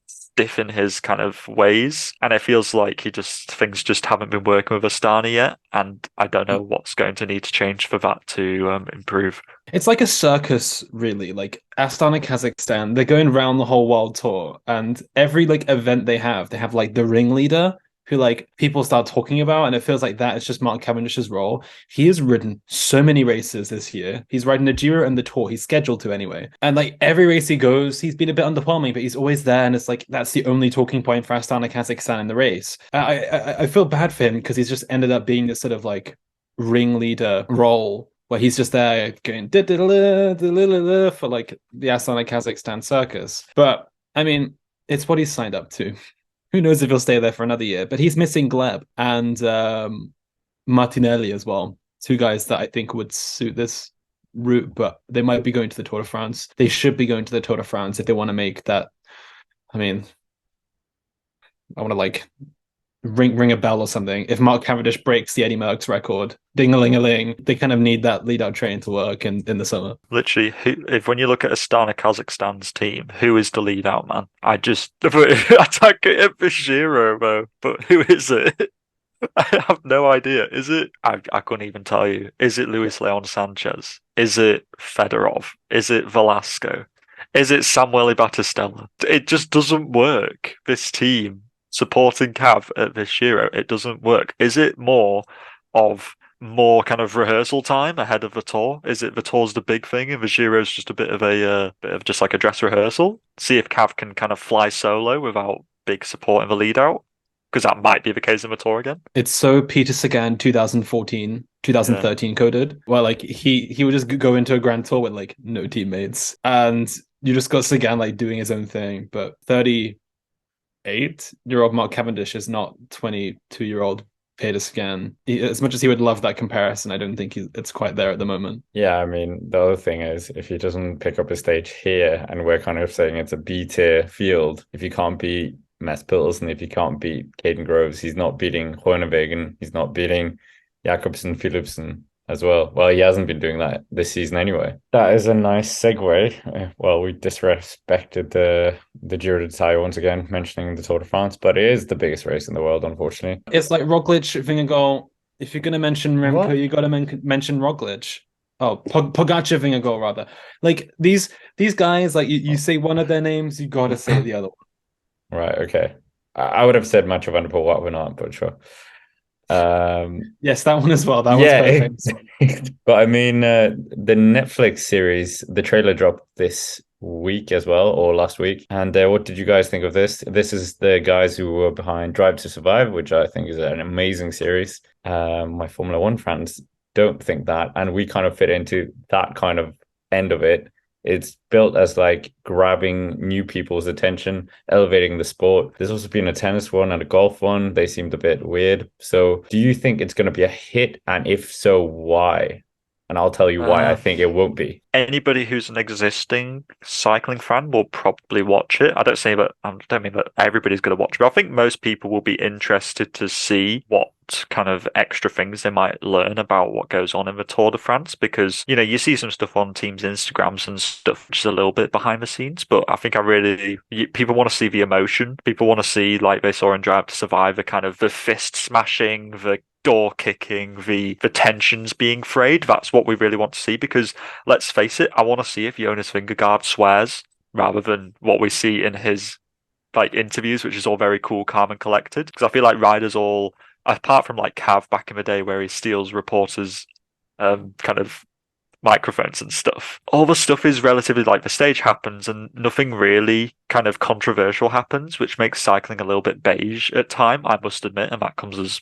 stiff in his kind of ways, and it feels like things just haven't been working with Astana yet, and I don't know what's going to need to change for that to improve. It's like a circus, really. Like Astana Kazakhstan, they're going around the whole world tour, and every like event they have like the ringleader who like people start talking about, and it feels like that is just Mark Cavendish's role. He has ridden so many races this year. He's riding the Giro and the Tour. He's scheduled to anyway. And like every race he goes, he's been a bit underwhelming, but he's always there, and it's like that's the only talking point for Astana Kazakhstan in the race. I feel bad for him, because he's just ended up being this sort of like ringleader role where he's just there going for like the Astana Kazakhstan circus. But I mean, it's what he's signed up to. Who knows if he'll stay there for another year? But he's missing Gleb and Martinelli as well. Two guys that I think would suit this route, but they might be going to the Tour de France. They should be going to the Tour de France if they want to make that. I mean, I want to like ring a bell or something. If Mark Cavendish breaks the Eddie Merckx record, ding-a-ling-a-ling, they kind of need that lead-out train to work in the summer. Literally, when you look at Astana Kazakhstan's team, who is the lead-out man? I can't get it for Giro, bro, but who is it? I have no idea. Is it? I couldn't even tell you. Is it Luis Leon Sanchez? Is it Fedorov? Is it Velasco? Is it Samuel Battistella? It just doesn't work. This team supporting Cav at this Giro, it doesn't work. Is it more kind of rehearsal time ahead of the Tour? Is it the Tour's the big thing and the Giro's just a bit of just like a dress rehearsal? See if Cav can kind of fly solo without big support in the lead out? Because that might be the case in the Tour again. It's so Peter Sagan 2014, 2013 coded, where like he would just go into a Grand Tour with like no teammates, and you just got Sagan like doing his own thing. But 38-year-old Mark Cavendish is not 22-year-old Peter Sagan. As much as he would love that comparison, I don't think it's quite there at the moment. Yeah, I mean, the other thing is if he doesn't pick up a stage here, and we're kind of saying it's a B-tier field, if you can't beat Mats Pedersen, if he can't beat Caden Groves, he's not beating Groenewegen, he's not beating Jakobsen Philipsen as well. Well, he hasn't been doing that this season anyway. That is a nice segue. Well, we disrespected the Giro d'Italia once again, mentioning the Tour de France, but it is the biggest race in the world, unfortunately. It's like Roglic, Vingegaard. If you're going to mention Remco, you got to mention Roglic. Oh, Pogacar, Vingegaard, rather. Like these guys, like you say one of their names, you got to say the other one. Right, okay. I would have said Mathieu van der Poel, what we're not, but sure. Yes, that one as well. That was perfect. But I mean, the Netflix series, the trailer dropped this week as well, or last week. And what did you guys think of this? This is the guys who were behind Drive to Survive, which I think is an amazing series. My Formula One fans don't think that, and we kind of fit into that kind of end of it. It's built as like grabbing new people's attention, elevating the sport. There's also been a tennis one and a golf one. They seemed a bit weird. So do you think it's going to be a hit? And if so, why? And I'll tell you why I think it won't be. Anybody who's an existing cycling fan will probably watch it. I don't mean that everybody's going to watch it, but I think most people will be interested to see what kind of extra things they might learn about what goes on in the Tour de France, because you see some stuff on teams' Instagrams and stuff which is a little bit behind the scenes, but I think people want to see the emotion. People want to see, like they saw in Drive to Survive, the fist smashing, the door kicking, the tensions being frayed. That's what we really want to see, because let's face it, I want to see if Jonas Vingegaard swears rather than what we see in his interviews, which is all very cool, calm and collected. Because I feel like riders all, apart from Cav back in the day where he steals reporters microphones and stuff, all the stuff is relatively the stage happens and nothing really kind of controversial happens, which makes cycling a little bit beige at time, I must admit, and that comes as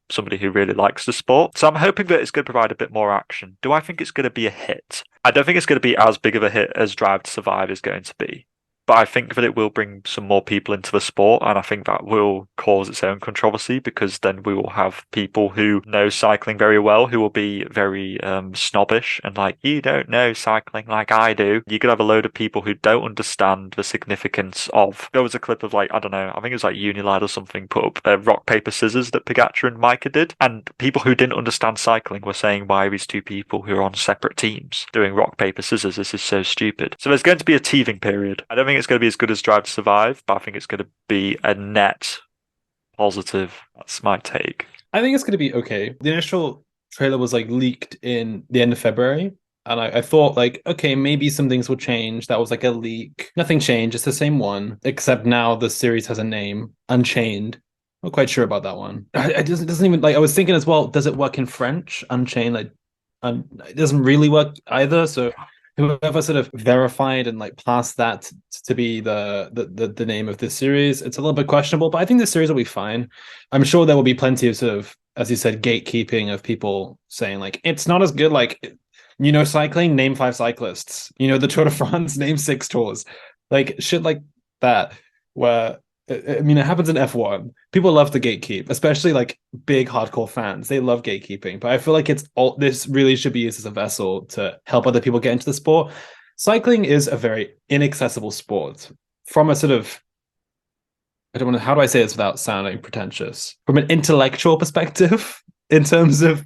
somebody who really likes the sport. So I'm hoping that it's going to provide a bit more action. Do I think it's going to be a hit? I don't think it's going to be as big of a hit as Drive to Survive is going to be, but I think that it will bring some more people into the sport, and I think that will cause its own controversy, because then we will have people who know cycling very well who will be very snobbish and you don't know cycling like I do. You could have a load of people who don't understand the significance of. There was a clip of I don't know, I think it was Unilad or something, put up rock, paper, scissors that Pogacar and Micah did, and people who didn't understand cycling were saying, why are these two people who are on separate teams doing rock, paper, scissors? This is so stupid. So there's going to be a teething period. I don't think it's going to be as good as Drive to Survive, but I think it's going to be a net positive. That's my take. I think it's going to be okay. The initial trailer was leaked in the end of February, and I thought okay, maybe some things will change. That was a leak. Nothing changed. It's the same one, except now the series has a name, Unchained. Not quite sure about that one. It doesn't even I was thinking as well, does it work in French? Unchained, it doesn't really work either. So whoever sort of verified and passed that to be the name of this series, it's a little bit questionable, but I think this series will be fine. I'm sure there will be plenty of sort of, as you said, gatekeeping of people saying it's not as good. cycling, name 5 cyclists. The Tour de France, name 6 tours. Like shit like that, where it happens in F1. People love to gatekeep, especially like big hardcore fans. They love gatekeeping, but I feel like this really should be used as a vessel to help other people get into the sport. Cycling is a very inaccessible sport from a sort of, I don't want to, how do I say this without sounding pretentious? From an intellectual perspective, in terms of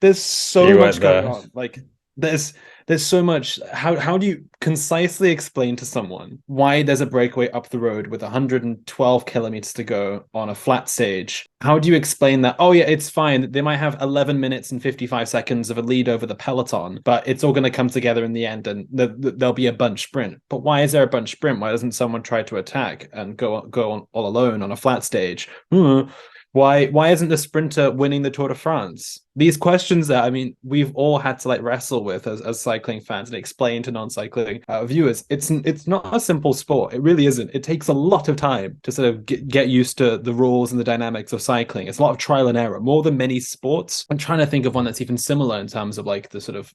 there's so much going on. Like there's so much. How do you concisely explain to someone why there's a breakaway up the road with 112 kilometers to go on a flat stage? How do you explain that? Oh yeah, it's fine. They might have 11 minutes and 55 seconds of a lead over the peloton, but it's all going to come together in the end, and there'll be a bunch sprint. But why is there a bunch sprint? Why doesn't someone try to attack and go on all alone on a flat stage? Why isn't the sprinter winning the Tour de France? These questions that we've all had to like wrestle with as cycling fans and explain to non-cycling viewers. It's not a simple sport. It really isn't. It takes a lot of time to sort of get used to the rules and the dynamics of cycling. It's a lot of trial and error, more than many sports. I'm trying to think of one that's even similar in terms of like the sort of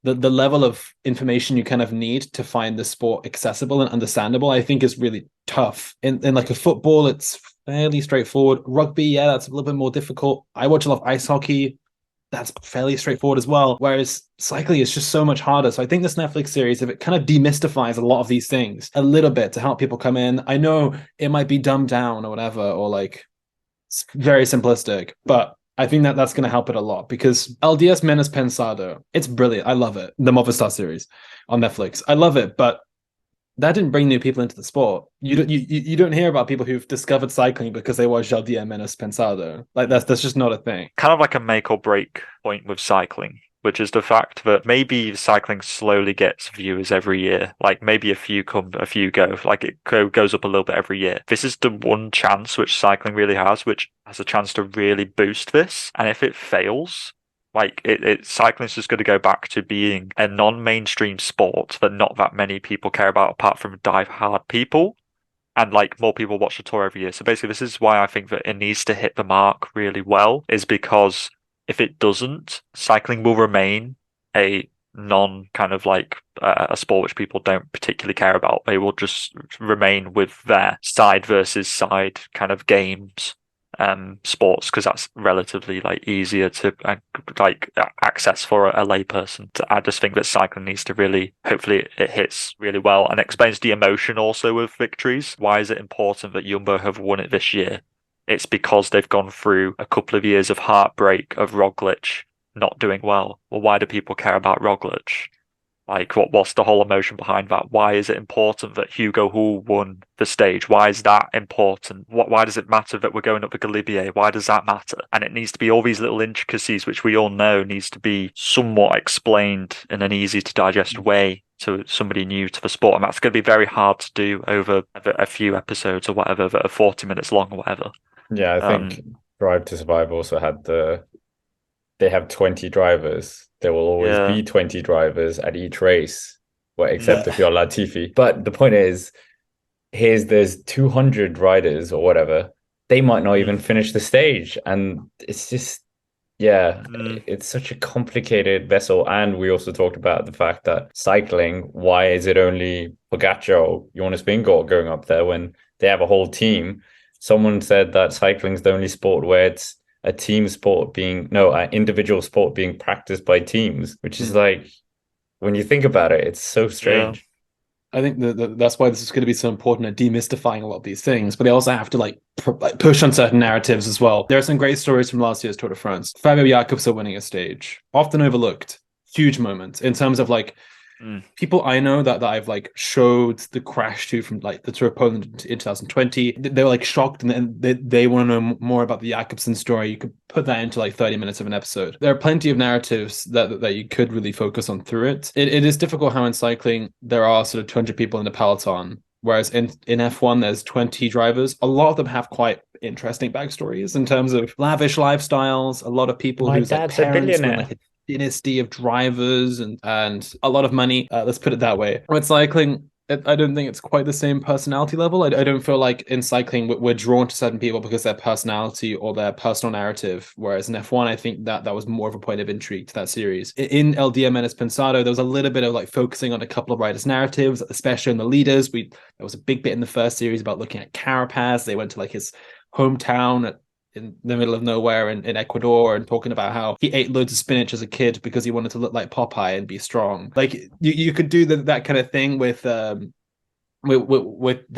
the level of information you kind of need to find the sport accessible and understandable, I think is really tough. In like a football, it's fairly straightforward. Rugby, yeah, that's a little bit more difficult. I watch a lot of ice hockey. That's fairly straightforward as well. Whereas cycling is just so much harder. So I think this Netflix series, if it kind of demystifies a lot of these things a little bit to help people come in, I know it might be dumbed down or whatever, or like it's very simplistic, but I think that's going to help it a lot, because El Diez Menos Pensado, it's brilliant. I love it. The Movistar series on Netflix. I love it, but that didn't bring new people into the sport. You don't hear about people who've discovered cycling because they watched El Diez Menos Pensado. Like that's just not a thing. Kind of like a make or break point with cycling, which is the fact that maybe cycling slowly gets viewers every year. Like maybe a few come, a few go. Like it goes up a little bit every year. This is the one chance which cycling really has, which has a chance to really boost this. And if it fails, like cycling is just going to go back to being a non-mainstream sport that not that many people care about apart from dive-hard people. And like more people watch the tour every year. So basically, this is why I think that it needs to hit the mark really well, is because if it doesn't, cycling will remain a non kind of like a sport which people don't particularly care about. They will just remain with their side versus side kind of games, sports, because that's relatively like easier to like access for a layperson. I just think that cycling needs to really, hopefully it hits really well and explains the emotion also of victories. Why is it important that Jumbo have won it this year? It's because they've gone through a couple of years of heartbreak of Roglic not doing well. Well, why do people care about Roglic? Like, what's the whole emotion behind that? Why is it important that Hugo Hull won the stage? Why is that important? Why does it matter that we're going up the Galibier? Why does that matter? And it needs to be all these little intricacies, which we all know needs to be somewhat explained in an easy to digest way to somebody new to the sport. And that's going to be very hard to do over a few episodes or whatever that are 40 minutes long or whatever. Yeah, I think Drive to Survive also had they have 20 drivers. There will always be 20 drivers at each race, except if you're Latifi. But the point is, there's 200 riders or whatever. They might not even finish the stage. And it's just, it's such a complicated vessel. And we also talked about the fact that cycling, why is it only Pogacar or Jonas Vingegaard going up there when they have a whole team? Someone said that cycling is the only sport where it's a team sport an individual sport being practiced by teams, which is like, when you think about it, it's so strange. I think that's why this is going to be so important at demystifying a lot of these things, but they also have to push on certain narratives as well. There are some great stories from last year's Tour de France. Fabio Jakobsen winning a stage, often overlooked, huge moment in terms of people I know that I've showed the crash to from the Tour of Poland in 2020. They were shocked, and they want to know more about the Jakobsen story. You could put that into 30 minutes of an episode. There are plenty of narratives that you could really focus on through it. It is difficult how in cycling there are sort of 200 people in the peloton, whereas in F1 there's 20 drivers. A lot of them have quite interesting backstories in terms of lavish lifestyles. A lot of people whose parents were dynasty of drivers and a lot of money. Let's put it that way. With cycling, I don't think it's quite the same personality level. I don't feel like in cycling we're drawn to certain people because their personality or their personal narrative. Whereas in F1, I think that was more of a point of intrigue to that series. In El Dia Menos Pensado, there was a little bit of like focusing on a couple of riders' narratives, especially in the leaders. There was a big bit in the first series about looking at Carapaz. They went to like his hometown in the middle of nowhere in Ecuador and talking about how he ate loads of spinach as a kid because he wanted to look like Popeye and be strong. Like you could do that kind of thing with the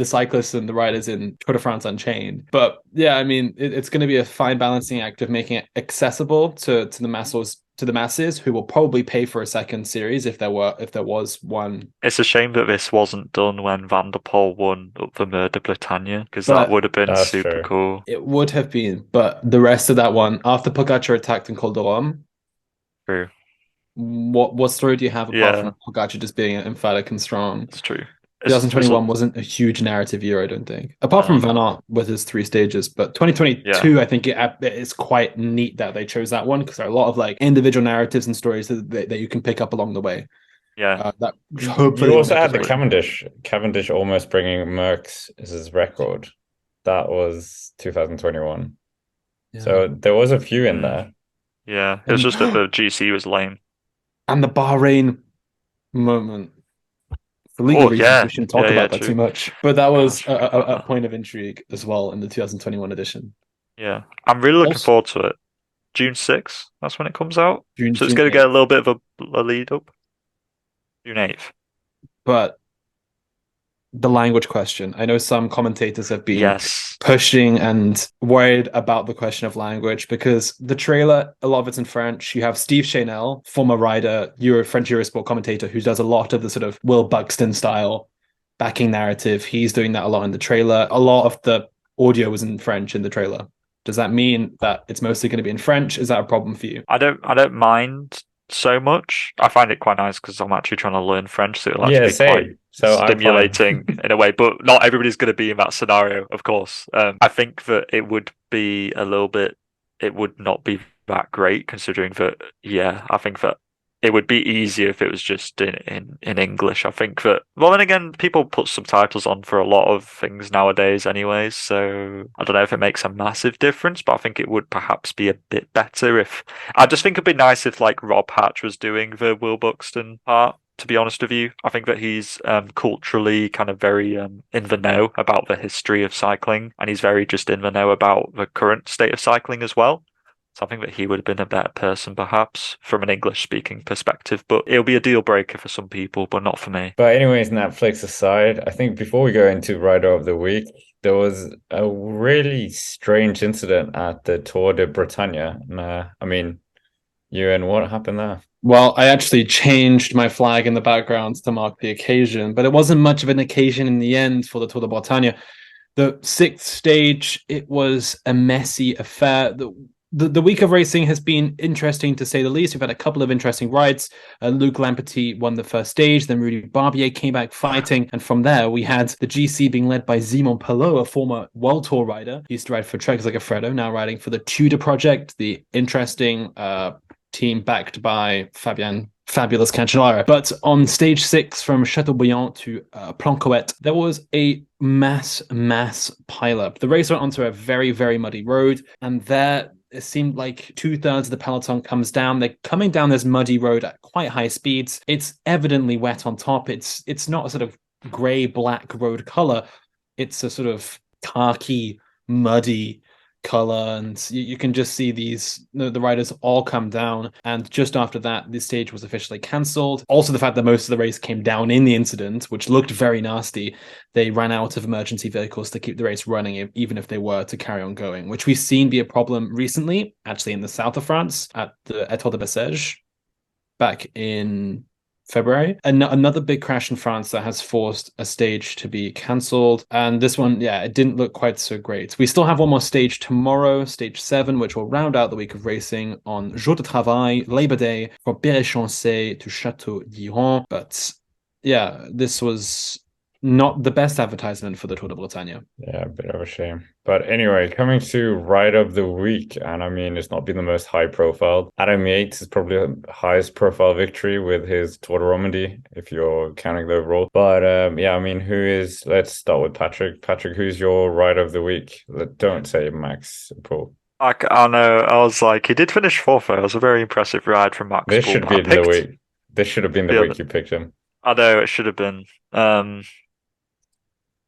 cyclists and the riders in Tour de France Unchained. But yeah, I mean, it's going to be a fine balancing act of making it accessible to the masses who will probably pay for a second series if there was one. It's a shame that this wasn't done when Van der Poel won up the Tour de Bretagne, because But that would have been That's super true. cool. It would have been, but the rest of that one, after Pogacar attacked in Col de Rome, True. what story do you have apart Yeah, from Pogacar just being emphatic and strong? it's true. 2021 wasn't a huge narrative year, I don't think. Apart from Van Aert with his 3 stages, but 2022, I think it's quite neat that they chose that one because there are a lot of like individual narratives and stories that you can pick up along the way. Yeah. That hopefully you also had the Cavendish almost bringing Merckx's record. That was 2021. Yeah. So there was a few in there. Yeah, it was just that the GC was lame. And the Bahrain moment. For legal reasons, we shouldn't talk about that too much. But that was a point of intrigue as well in the 2021 edition. Yeah, I'm really looking forward to it. June 6th, that's when it comes out. So it's June going to 8th. get a little bit of a lead up. June 8th. But the language question. I know some commentators have been Yes. pushing and worried about the question of language because the trailer, a lot of it's in French. You have Steve Chanel, former rider, French Eurosport commentator, who does a lot of the sort of Will Buxton style backing narrative. He's doing that a lot in the trailer. A lot of the audio was in French in the trailer. Does that mean that it's mostly going to be in French? Is that a problem for you? I don't mind so much. I find it quite nice because I'm actually trying to learn French, so it'll actually be quite stimulating in a way. But not everybody's going to be in that scenario, of course. I think that it would be it would not be that great considering that. Yeah, I think that it would be easier if it was just in English. I think that. Well, then again, people put subtitles on for a lot of things nowadays, anyways. So I don't know if it makes a massive difference, but I think it would perhaps be a bit better if. I just think it'd be nice if like Rob Hatch was doing the Will Buxton part. To be honest with you, I think that he's culturally kind of very in the know about the history of cycling, and he's very just in the know about the current state of cycling as well. So I think that he would have been a better person, perhaps, from an English-speaking perspective. But it'll be a deal breaker for some people, but not for me. But anyways, Netflix aside, I think before we go into Rider of the Week, there was a really strange incident at the Tour de Bretagne. I mean, Ewan, what happened there? Well, I actually changed my flag in the background to mark the occasion, but it wasn't much of an occasion in the end for the Tour de Bretagne. The 6th stage, it was a messy affair. The week of racing has been interesting to say the least. We've had a couple of interesting rides. Luc Lamperty won the first stage, then Rudy Barbier came back fighting, and from there we had the GC being led by Simon Pelot, a former World Tour rider. He used to ride for Trek Segafredo, now riding for the Tudor Project, the interesting team backed by Fabulous Cancellara. But on stage 6 from Chateaubriand to Plancoët, there was a mass pileup. The race went onto a very, very muddy road, and there it seemed like 2/3 of the peloton comes down. They're coming down this muddy road at quite high speeds. It's evidently wet on top. It's not a sort of gray-black road color. It's a sort of khaki, muddy color, and you can just see the riders all come down. And just after that, this stage was officially cancelled. Also, the fact that most of the race came down in the incident, which looked very nasty. They ran out of emergency vehicles to keep the race running, even if they were to carry on going, which we've seen be a problem recently, actually in the south of France at the Etoile de Bessèges back in February. Another big crash in France that has forced a stage to be cancelled. And this one, yeah, it didn't look quite so great. We still have one more stage tomorrow, stage 7, which will round out the week of racing on Jour de Travail, Labor Day, from Péréchancé to Château d'Iron. But yeah, this was not the best advertisement for the Tour de Bretagne. Yeah, a bit of a shame. But anyway, coming to ride of the week, and I mean, it's not been the most high profile. Adam Yates is probably the highest profile victory with his Tour de Romandie, if you're counting the overall. But yeah, I mean, let's start with Patrick. Patrick, who's your ride of the week? Don't say Max Paul. I know. I was like, he did finish fourth. It was a very impressive ride from Max This Paul. should be the week. This should have been the week you picked him. I know it should have been.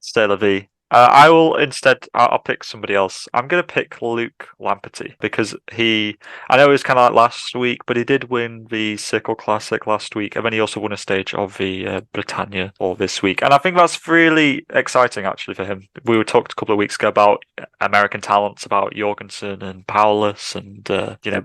C'est la vie. I will instead. I'll pick somebody else. I'm going to pick Luke Lamperty because I know it was kind of like last week, but he did win the Circle Classic last week, and then he also won a stage of the Bretagne all this week. And I think that's really exciting actually for him. We were talked a couple of weeks ago about American talents, about Jorgensen and Paulus, and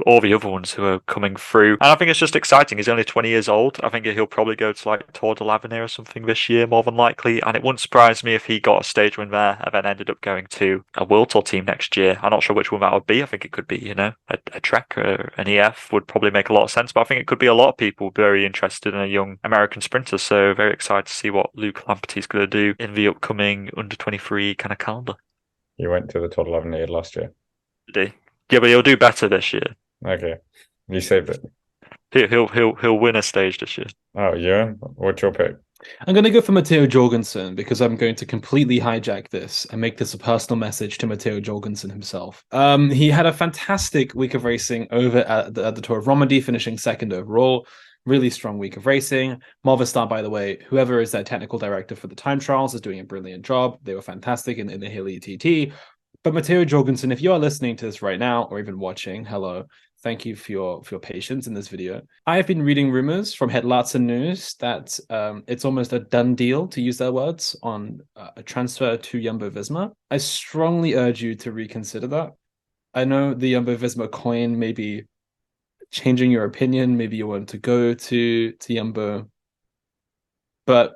all the other ones who are coming through. And I think it's just exciting. He's only 20 years old. I think he'll probably go to like Tour de l'Avenir or something this year, more than likely. And it wouldn't surprise me if he got a stage win there and then ended up going to a World Tour team next year. I'm not sure which one that would be. I think it could be, a Trek or an EF would probably make a lot of sense. But I think it could be a lot of people very interested in a young American sprinter. So very excited to see what Luke Lamperty is going to do in the upcoming under 23 kind of calendar. He went to the Tour de l'Avenir last year. Did he? Yeah, but he'll do better this year. Okay, you saved it. He'll win a stage this year. Oh yeah, what's your pick? I'm going to go for Matteo Jorgensen because I'm going to completely hijack this and make this a personal message to Matteo Jorgensen himself. He had a fantastic week of racing over at the Tour of Romandie, finishing second overall. Really strong week of racing. Movistar, by the way, whoever is their technical director for the time trials is doing a brilliant job. They were fantastic in the Hilly TT. But Matteo Jorgensen, if you are listening to this right now or even watching, hello. Thank you for your patience in this video. I have been reading rumors from Headlats and News that it's almost a done deal, to use their words, on a transfer to Jumbo-Visma. I strongly urge you to reconsider that. I know the Jumbo-Visma coin may be changing your opinion. Maybe you want to go to Jumbo. But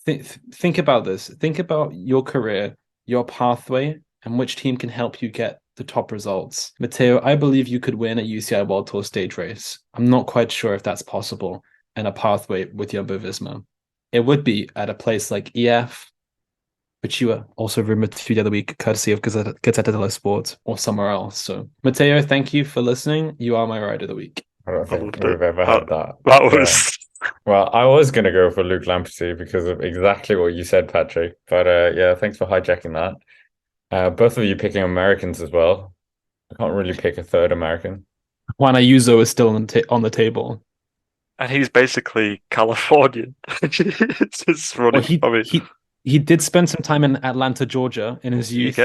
think about this. Think about your career, your pathway, and which team can help you get the top results. Matteo, I believe you could win a UCI World Tour stage race. I'm not quite sure if that's possible in a pathway with Jumbo-Visma. It would be at a place like EF, which you were also rumored to the other week, courtesy of Gazzetta dello Sport, or somewhere else. So, Matteo, thank you for listening. You are my ride of the week. I don't think we've ever had that. That was... Well, I was going to go for Luke Lamperty because of exactly what you said, Patrick. But yeah, thanks for hijacking that. Both of you picking Americans as well. I can't really pick a third American. Juan Ayuso is still on the table. And he's basically Californian. It's just funny. Well, he did spend some time in Atlanta, Georgia in his youth.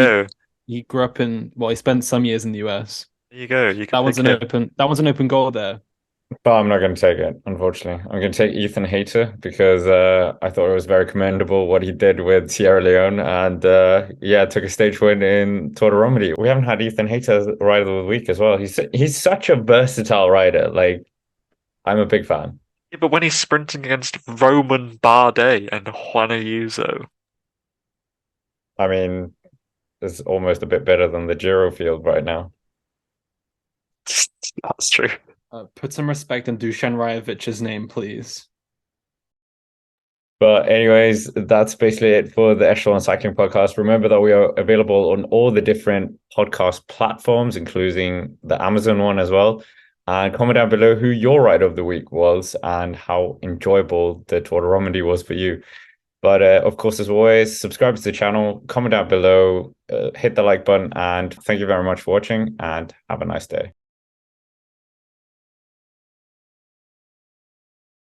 He grew up he spent some years in the US. There you go. That was an open goal there. But I'm not going to take it, unfortunately. I'm going to take Ethan Hayter because I thought it was very commendable what he did with Sierra Leone and took a stage win in Tour de Romandie. We haven't had Ethan Hayter as rider of the week as well. He's such a versatile rider. Like, I'm a big fan. Yeah, but when he's sprinting against Roman Bardet and Juan Ayuso, I mean, it's almost a bit better than the Giro field right now. That's true. Put some respect on Dusan Rajovic's name, please. But anyways, that's basically it for the Echelon Cycling Podcast. Remember that we are available on all the different podcast platforms, including the Amazon one as well. And comment down below who your ride of the week was and how enjoyable the Tour de Romandie was for you. But of course, as always, subscribe to the channel, comment down below, hit the like button, and thank you very much for watching and have a nice day.